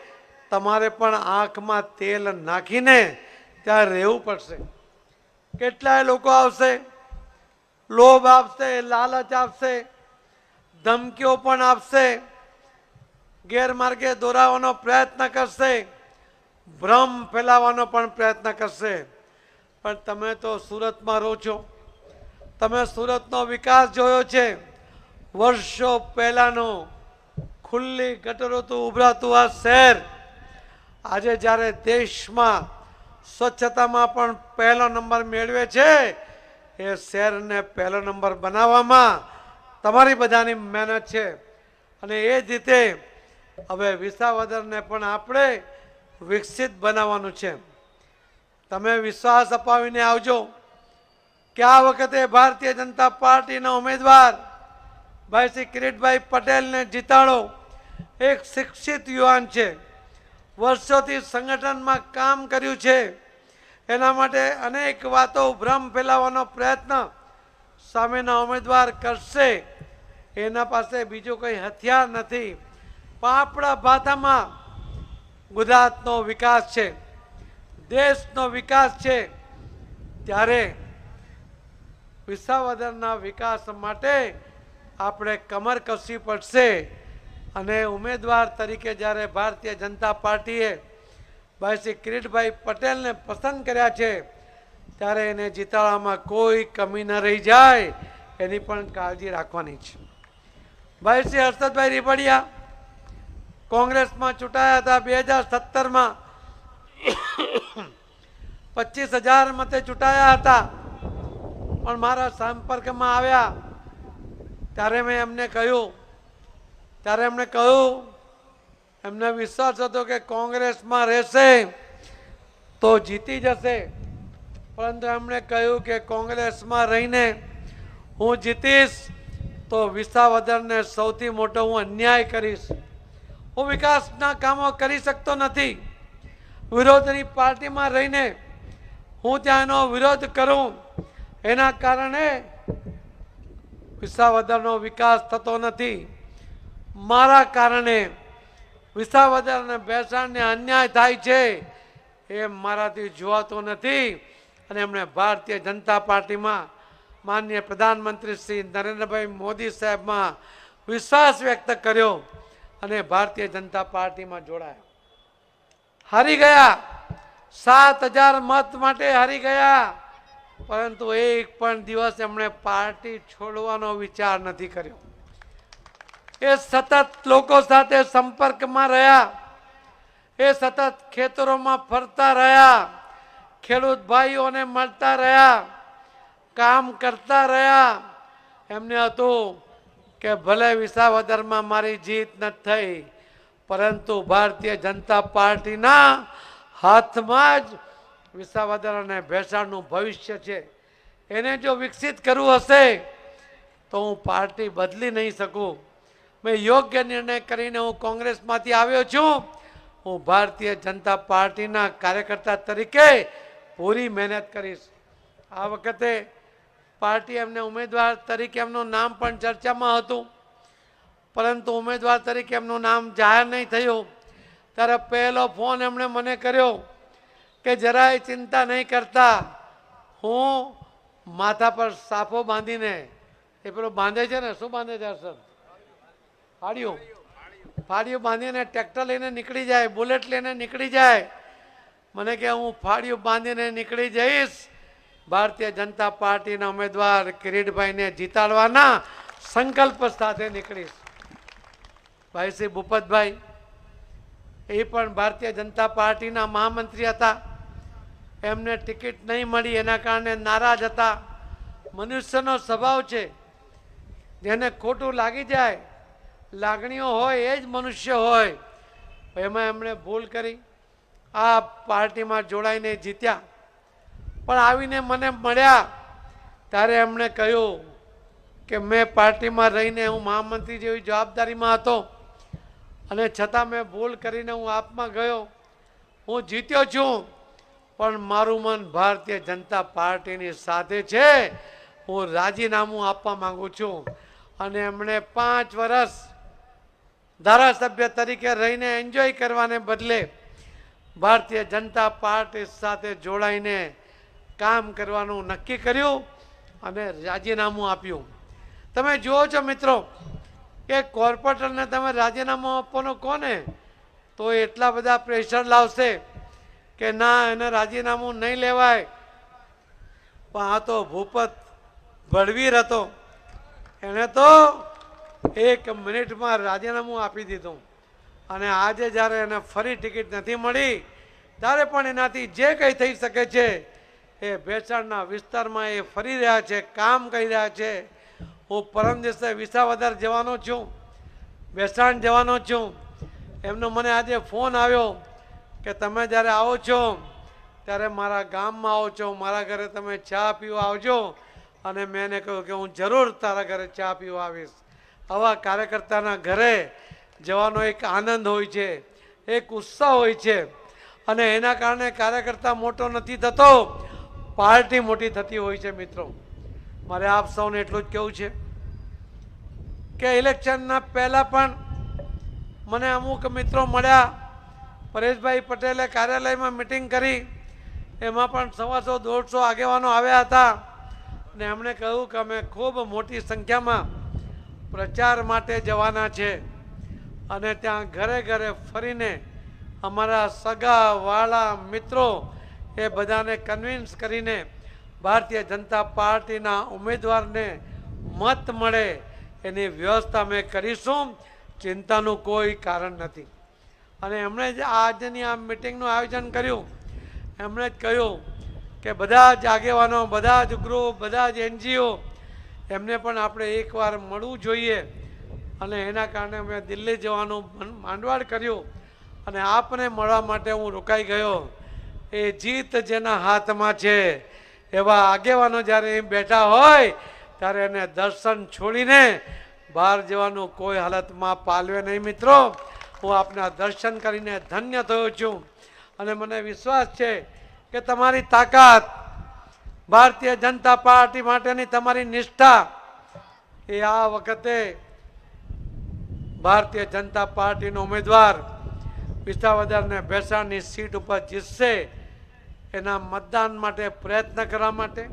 તમારે પણ આંખમાં તેલ નાખીને ત્યાં રહેવું પડશે. કેટલાય લોકો આવશે, લોભ આપશે, લાલચ આપશે, ધમકીઓ પણ આપશે, ગેરમાર્ગે દોરાવવાનો પ્રયત્ન કરશે, ભ્રમ ફેલાવવાનો પણ પ્રયત્ન કરશે. પણ તમે તો સુરતમાં રહો છો, તમે સુરતનો વિકાસ જોયો છે. વર્ષો પહેલાનો ખુલ્લી ગટરોથી ઉભરાતું આ શહેર આજે જ્યારે દેશમાં સ્વચ્છતામાં પણ પહેલો નંબર મેળવે છે, એ શહેરને પહેલો નંબર બનાવવામાં તમારી બધાની મહેનત છે. અને એ જ રીતે હવે વિસાવદરને પણ આપણે વિકસિત બનાવવાનું છે. તમે વિશ્વાસ અપાવીને આવજો કે આ વખતે ભારતીય જનતા પાર્ટીના ઉમેદવાર ભાઈ શ્રી કિરીટભાઈ પટેલને જીતાડો. એક શિક્ષિત યુવાન છે, વર્ષોથી સંગઠનમાં કામ કર્યું છે, એના માટે અનેક વાતો ભ્રમ ફેલાવવાનો પ્રયત્ન સામેના ઉમેદવાર કરશે. એના પાસે બીજું કંઈ હથિયાર નથી. પણ આપણા ભાષામાં ગુજરાતનો વિકાસ છે, દેશનો વિકાસ છે, ત્યારે વિસાવદરના વિકાસ માટે આપણે કમર કસવી પડશે. અને ઉમેદવાર તરીકે જ્યારે ભારતીય જનતા પાર્ટીએ ભાઈ શ્રી કિરીટભાઈ પટેલને પસંદ કર્યા છે, ત્યારે એને જીતાડવામાં કોઈ કમી ન રહી જાય એની પણ કાળજી રાખવાની છે. ભાઈ શ્રી હર્ષદભાઈ રીબડિયા કોંગ્રેસમાં ચૂંટાયા હતા 2017માં 25,000 મતે ચૂંટાયા હતા. પણ મારા સંપર્કમાં આવ્યા ત્યારે મેં એમને કહ્યું એમને વિશ્વાસ હતો કે કોંગ્રેસમાં રહેશે તો જીતી જશે. પરંતુ એમણે કહ્યું કે કોંગ્રેસમાં રહીને હું જીતીશ તો વિસાવદરને સૌથી મોટો હું અન્યાય કરીશ. હું વિકાસના કામો કરી શકતો નથી. વિરોધની પાર્ટીમાં રહીને હું ત્યાં એનો વિરોધ કરું, એના કારણે વિસાવદરનો વિકાસ થતો નથી. મારા કારણે વિસાવદર અને ભેસાણને અન્યાય થાય છે એ મારાથી જોવાતો નથી. અને એમણે ભારતીય જનતા પાર્ટીમાં માનનીય પ્રધાનમંત્રી શ્રી નરેન્દ્રભાઈ મોદી સાહેબમાં વિશ્વાસ વ્યક્ત કર્યો અને ભારતીય જનતા પાર્ટીમાં જોડાયા. હારી ગયા, 7,000 મત માટે હારી ગયા. પરંતુ એક પણ દિવસ એમણે પાર્ટી છોડવાનો વિચાર નથી કર્યો. એ સતત લોકો સાથે સંપર્કમાં રહ્યા, એ સતત ખેતરોમાં ફરતા રહ્યા, ખેડૂત ભાઈઓને મળતા રહ્યા, કામ કરતા રહ્યા. એમને હતું કે ભલે વિસાવદરમાં મારી જીત નથી થઈ, પરંતુ ભારતીય જનતા પાર્ટીના હાથમાં જ વિસાવદર અને ભેસાણનું ભવિષ્ય છે. એને જો વિકસિત કરવું હશે તો હું પાર્ટી બદલી નહીં શકું. મેં યોગ્ય નિર્ણય કરીને હું કોંગ્રેસમાંથી આવ્યો છું. હું ભારતીય જનતા પાર્ટીના કાર્યકર્તા તરીકે પૂરી મહેનત કરીશ. આ વખતે પાર્ટી એમને ઉમેદવાર તરીકે એમનું નામ પણ ચર્ચામાં હતું, પરંતુ ઉમેદવાર તરીકે એમનું નામ જાહેર નહીં થયું. ત્યારે પહેલો ફોન એમણે મને કર્યો કે જરાય ચિંતા નહીં કરતા, હું માથા પર સાફો બાંધીને, એ પેલો બાંધે છે ને, શું બાંધે છે સર? ફાડીઓ બાંધીને ટ્રેક્ટર લઈને નીકળી જાય, બુલેટ લઈને નીકળી જાય. મને કે હું ફાડીઓ બાંધીને નીકળી જઈશ, ભારતીય જનતા પાર્ટીના ઉમેદવાર કિરીટભાઈને જીતાડવાના સંકલ્પ સાથે નીકળીશ. ભાઈ શ્રી ભૂપતભાઈ એ પણ ભારતીય જનતા પાર્ટીના મહામંત્રી હતા. એમને ટિકિટ નહીં મળી, એના કારણે નારાજ હતા. મનુષ્યનો સ્વભાવ છે, જેને ખોટું લાગી જાય, લાગણીઓ હોય એ જ મનુષ્ય હોય. એમાં એમણે ભૂલ કરી, આ પાર્ટીમાં જોડાઈને જીત્યા. પણ આવીને મને મળ્યા ત્યારે એમણે કહ્યું કે મેં પાર્ટીમાં રહીને હું મહામંત્રી જેવી જવાબદારીમાં હતો અને છતાં મેં ભૂલ કરીને હું આપમાં ગયો. હું જીત્યો છું, પણ મારું મન ભારતીય જનતા પાર્ટીની સાથે છે. હું રાજીનામું આપવા માંગુ છું. અને એમણે 5 વર્ષ ધારાસભ્ય તરીકે રહીને એન્જોય કરવાને બદલે ભારતીય જનતા પાર્ટી સાથે જોડાઈને કામ કરવાનું નક્કી કર્યું અને રાજીનામું આપ્યું. તમે જુઓ છો મિત્રો કે કોર્પોરેટરને તમે રાજીનામું આપવાનું કોને તો એટલા બધા પ્રેશર લાવશે કે ના, એને રાજીનામું નહીં લેવાય. પણ આ તો ભૂપત બળવીર હતો, એને તો 1 મિનિટમાં રાજીનામું આપી દીધું. અને આજે જ્યારે એને ફરી ટિકિટ નથી મળી, ત્યારે પણ એનાથી જે કંઈ થઈ શકે છે એ ભેસાણના વિસ્તારમાં એ ફરી રહ્યા છે, કામ કરી રહ્યા છે. હું પરમ દિવસે વિસાવદર જવાનો છું, ભેસાણ જવાનો છું. એમનો મને આજે ફોન આવ્યો કે તમે જ્યારે આવો છો ત્યારે મારા ગામમાં આવો છો, મારા ઘરે તમે ચા પીવા આવજો. અને મેં એને કહ્યું કે હું જરૂર તારા ઘરે ચા પીવા આવીશ. આવા કાર્યકર્તાના ઘરે જવાનો એક આનંદ હોય છે, એક ઉત્સાહ હોય છે. અને એના કારણે કાર્યકર્તા મોટો નથી થતો, પાર્ટી મોટી થતી હોય છે. મિત્રો, મારે આપ સૌને એટલું જ કહેવું છે કે ઇલેક્શનના પહેલાં પણ મને અમુક મિત્રો મળ્યા, પરેશભાઈ પટેલે કાર્યાલયમાં મિટિંગ કરી, એમાં પણ 125-150 આગેવાનો આવ્યા હતા અને એમણે કહ્યું કે અમે ખૂબ મોટી સંખ્યામાં પ્રચાર માટે જવાના છે અને ત્યાં ઘરે ઘરે ફરીને અમારા સગા વાળા મિત્રો એ બધાને કન્વિન્સ કરીને ભારતીય જનતા પાર્ટીના ઉમેદવારને મત મળે એની વ્યવસ્થા અમે કરીશું, ચિંતાનું કોઈ કારણ નથી. અને એમણે જ આજની આ મિટિંગનું આયોજન કર્યું, એમણે જ કહ્યું કે બધા જ આગેવાનો, બધા જ ગ્રુપ, બધા જ NGO એમને પણ આપણે એકવાર મળવું જોઈએ અને એના કારણે અમે દિલ્હી જવાનું માંડવાડ કર્યું અને આપને મળવા માટે હું રોકાઈ ગયો. એ જીત જેના હાથમાં છે એવા આગેવાનો જ્યારે અહીં બેઠા હોય ત્યારે એને દર્શન છોડીને બહાર જવાનું કોઈ હાલતમાં પાલવે નહીં. મિત્રો, હું આપના દર્શન કરીને ધન્ય થયો છું અને મને વિશ્વાસ છે કે તમારી તાકાત, ભારતીય જનતા પાર્ટી માટેની તમારી નિષ્ઠા એ આ વખતે ભારતીય જનતા પાર્ટીનો ઉમેદવાર વિસાવદર ને ભેસાણની સીટ ઉપર જીતશે. એના મતદાન માટે પ્રયત્ન કરવા માટે,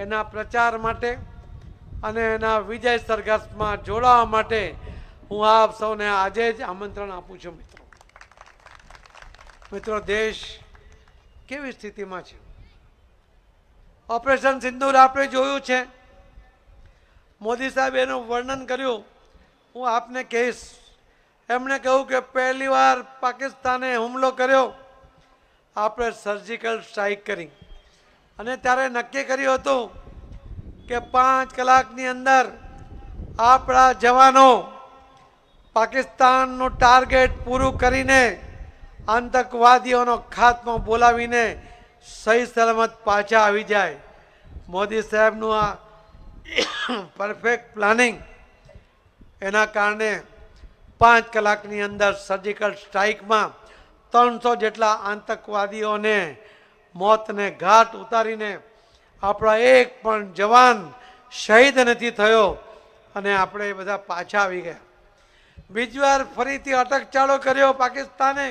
એના પ્રચાર માટે અને એના વિજય સરઘસમાં જોડાવા માટે હું આપ સૌને આજે જ આમંત્રણ આપું છું. મિત્રો, દેશ કેવી સ્થિતિમાં છે? ઓપરેશન સિંદૂર આપણે જોયું છે, મોદી સાહેબ એનું વર્ણન કર્યું, હું આપને કહીશ. એમણે કહ્યું કે પહેલી વાર પાકિસ્તાને હુમલો કર્યો, આપણે સર્જિકલ સ્ટ્રાઇક કરી અને ત્યારે નક્કી કર્યું હતું કે 5 કલાકની અંદર આપણા જવાનો પાકિસ્તાનનું ટાર્ગેટ પૂરું કરીને આતંકવાદીઓનો ખાત્મો બોલાવીને સહી સલામત પાછા આવી જાય. મોદી સાહેબનું આ પરફેક્ટ પ્લાનિંગ, એના કારણે 5 કલાકની અંદર સર્જિકલ સ્ટ્રાઇકમાં 300 જેટલા આતંકવાદીઓને મોતને ઘાટ ઉતારીને આપણા એક પણ જવાન શહીદ નથી થયો અને આપણે બધા પાછા આવી ગયા. બીજી વાર ફરીથી અટકચાળો કર્યો પાકિસ્તાને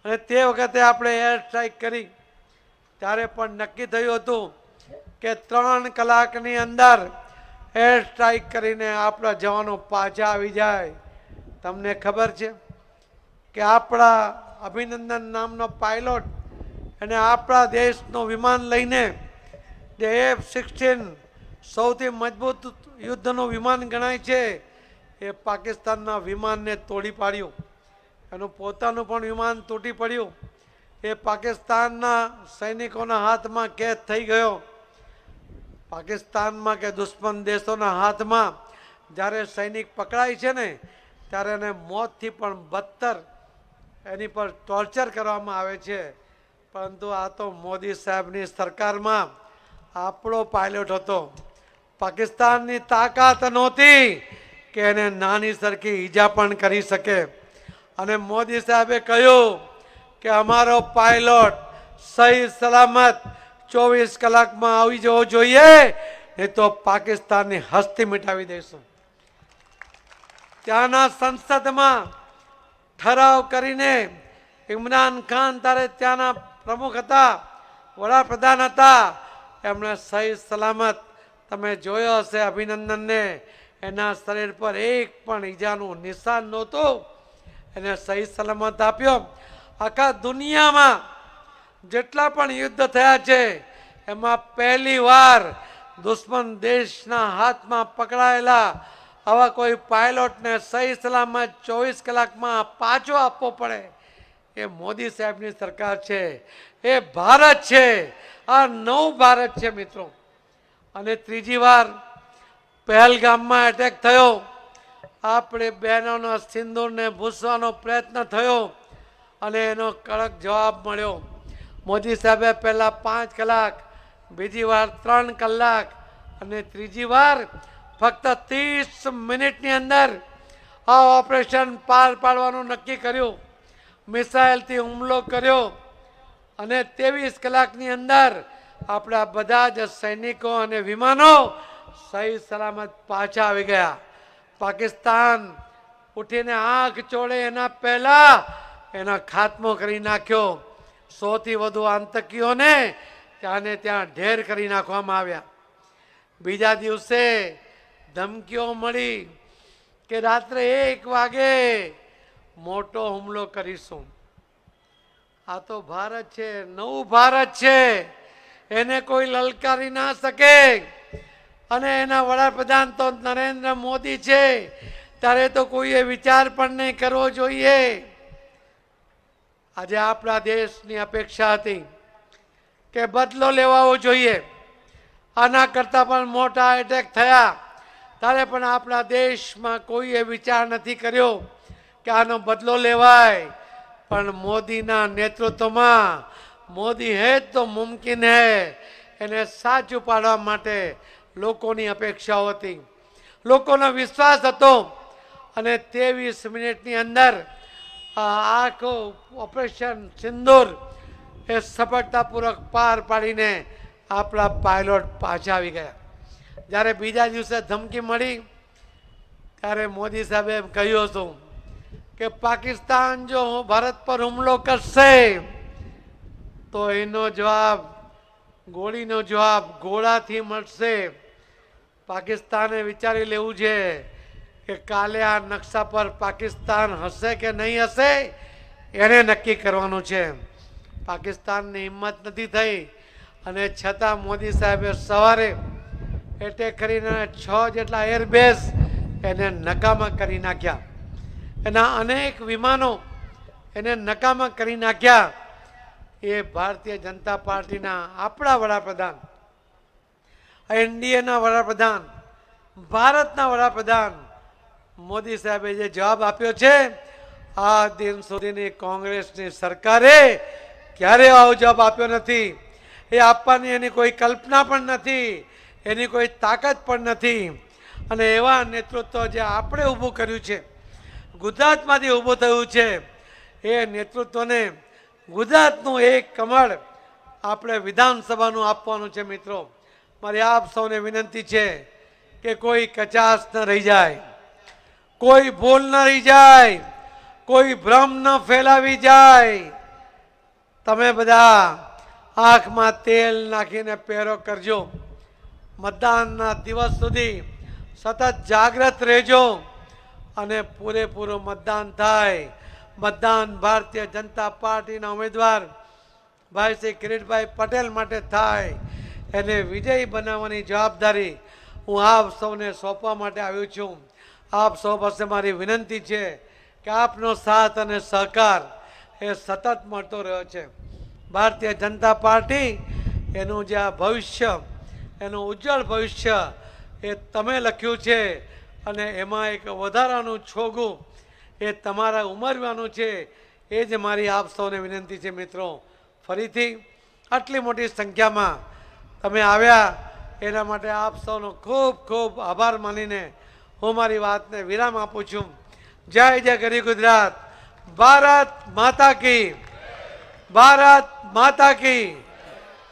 અને તે વખતે આપણે એર સ્ટ્રાઇક કરી. ત્યારે પણ નક્કી થયું હતું કે 3 કલાકની અંદર એર સ્ટ્રાઇક કરીને આપણા જવાનો પાછા આવી જાય. તમને ખબર છે કે આપણા અભિનંદન નામનો પાયલોટ અને આપણા દેશનું વિમાન લઈને જે F-16 સૌથી મજબૂત યુદ્ધનું વિમાન ગણાય છે, એ પાકિસ્તાનના વિમાનને તોડી પાડ્યું. એનું પોતાનું પણ વિમાન તૂટી પડ્યું. એ પાકિસ્તાનના સૈનિકોના હાથમાં કેદ થઈ ગયો. પાકિસ્તાનમાં કે દુશ્મન દેશોના હાથમાં જ્યારે સૈનિક પકડાય છે ને, ત્યારે એને મોતથી પણ બદતર એની પર ટોર્ચર કરવામાં આવે છે. પરંતુ આ તો મોદી સાહેબની સરકારમાં આપણો પાયલોટ હતો. પાકિસ્તાનની તાકાત નહોતી કે એને નાની સરખી ઈજા પણ કરી શકે. અને મોદી સાહેબે કહ્યું કે અમારો પાયલોટ સહી સલામત 24 કલાકમાં આવી જવો જોઈએ, નહીં તો પાકિસ્તાનની હસ્તી મિટાવી દઈશું. ત્યાંના સંસદમાં ઠરાવ કરીને ઇમરાન ખાન ત્યારે ત્યાંના પ્રમુખ હતા, વડાપ્રધાન હતા, એમણે સહી સલામત, તમે જોયો હશે અભિનંદનને, એના શરીર પર એક પણ ઈજાનું નિશાન નહોતું, એને સહી સલામત આપ્યો. આખા દુનિયામાં જેટલા પણ યુદ્ધ થયા છે એમાં પહેલી વાર દુશ્મન દેશના હાથમાં પકડાયેલા આવા કોઈ પાયલોટને સહી સલામત 24 કલાકમાં પાછો આપવો પડે, એ મોદી સાહેબની સરકાર છે, એ ભારત છે, આ નવું ભારત છે મિત્રો. અને ત્રીજી વાર પહેલગામમાં એટેક થયો, આપણે બહેનોના સિંદૂરને ભૂસવાનો પ્રયત્ન થયો અને એનો કડક જવાબ મળ્યો. મોદી સાહેબે પહેલા 5 કલાક, બીજી વાર 3 કલાક અને ત્રીજી વાર ફક્ત 30 મિનિટની અંદર આ ઓપરેશન પાર પાડવાનું નક્કી કર્યું. મિસાઇલથી હુમલો કર્યો અને 23 કલાકની અંદર આપણા બધા જ સૈનિકો અને વિમાનો સહી સલામત પાછા આવી ગયા. પાકિસ્તાન ઉઠીને આંખ ચોળે એના પહેલા એનો ખાત્મો કરી નાખ્યો. 100 થી વધુ આતંકીઓને ત્યાંને ત્યાં ઢેર કરી નાખવામાં આવ્યા. બીજા દિવસે ધમકીઓ મળી કે રાત્રે 1 વાગે મોટો હુમલો કરીશું. આ તો ભારત છે, નવું ભારત છે, એને કોઈ લલકારી ના શકે. અને એના વડાપ્રધાન તો નરેન્દ્ર મોદી છે, ત્યારે તો કોઈએ વિચાર પણ નહીં કરવો જોઈએ. આજે આપણા દેશની અપેક્ષા હતી કે બદલો લેવાવો જોઈએ. આના કરતાં પણ મોટા એટેક થયા ત્યારે પણ આપણા દેશમાં કોઈએ વિચાર નથી કર્યો કે આનો બદલો લેવાય. પણ મોદીના નેતૃત્વમાં મોદી હે તો મુમકિન હે એને સાચું પાડવા માટે લોકોની અપેક્ષાઓ હતી, લોકોનો વિશ્વાસ હતો. અને 23 મિનિટની અંદર આખું ઓપરેશન સિંદૂર એ સફળતાપૂર્વક પાર પાડીને આપણા પાયલોટ પાછા આવી ગયા. જ્યારે બીજા દિવસે ધમકી મળી ત્યારે મોદી સાહેબે એમ કહ્યું હતું કે પાકિસ્તાન જો ભારત પર હુમલો કરશે તો એનો જવાબ, ગોળીનો જવાબ ગોળાથી મળશે. પાકિસ્તાને વિચારી લેવું છે કે કાલે આ નકશા પર પાકિસ્તાન હશે કે નહીં હશે, એને નક્કી કરવાનું છે. પાકિસ્તાનની હિંમત નથી થઈ અને છતાં મોદી સાહેબે સવારે એટેક કરીને 6 જેટલા એરબેઝ એને નકામા કરી નાખ્યા. એના અનેક વિમાનો એને નકામા કરી નાખ્યા. એ ભારતીય જનતા પાર્ટીના આપણા વડાપ્રધાન, એનડીએના વડાપ્રધાન, ભારતના વડાપ્રધાન મોદી સાહેબે જે જવાબ આપ્યો છે, આ દિન સુધીની કોંગ્રેસની સરકારે ક્યારે આવો જવાબ આપ્યો નથી. એ આપવાની એની કોઈ કલ્પના પણ નથી, એની કોઈ તાકાત પણ નથી. અને એવા નેતૃત્વ જે આપણે ઊભું કર્યું છે, ગુજરાતમાંથી ઊભું થયું છે, એ નેતૃત્વને ગુજરાતનું એક કમળ આપણે વિધાનસભાનું આપવાનું છે. મિત્રો, મારી આપ સૌને વિનંતી છે કે કોઈ કચાશ ન રહી જાય, કોઈ ભૂલ ન રહી જાય, કોઈ ભ્રમ ન ફેલાવી જાય. તમે બધા આંખમાં તેલ નાખીને પહેરો કરજો. મતદાનના દિવસ સુધી સતત જાગૃત રહેજો અને પૂરેપૂરું મતદાન થાય. મતદાન ભારતીય જનતા પાર્ટીના ઉમેદવાર ભાઈ શ્રી કિરીટભાઈ પટેલ માટે થાય. એને વિજયી બનાવવાની જવાબદારી હું આપ સૌને સોંપવા માટે આવ્યો છું. આપ સૌ પાસે મારી વિનંતી છે કે આપનો સાથ અને સહકાર એ સતત મળતો રહ્યો છે. ભારતીય જનતા પાર્ટી એનું જે આ ભવિષ્ય, એનું ઉજ્જવળ ભવિષ્ય એ તમે લખ્યું છે અને એમાં એક વધારાનું છોગું એ તમારા ઉમરવાનું છે. એ જ મારી આપ સૌને વિનંતી છે. મિત્રો, ફરીથી આટલી મોટી સંખ્યામાં તમે આવ્યા એના માટે આપ સૌનો ખૂબ ખૂબ આભાર માનીને હું મારી વાતને વિરામ આપું છું. જય જય ગરી ગુજરાત. ભારત માતા કી, ભારત માતા કી.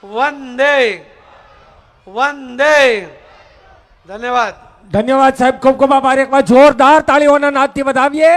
વંદે વંદે. ધન્યવાદ. ધન્યવાદ સાહેબ, ખૂબ ખૂબ આભાર. એકવાર જોરદાર તાળીઓના નાદથી વધાવીએ.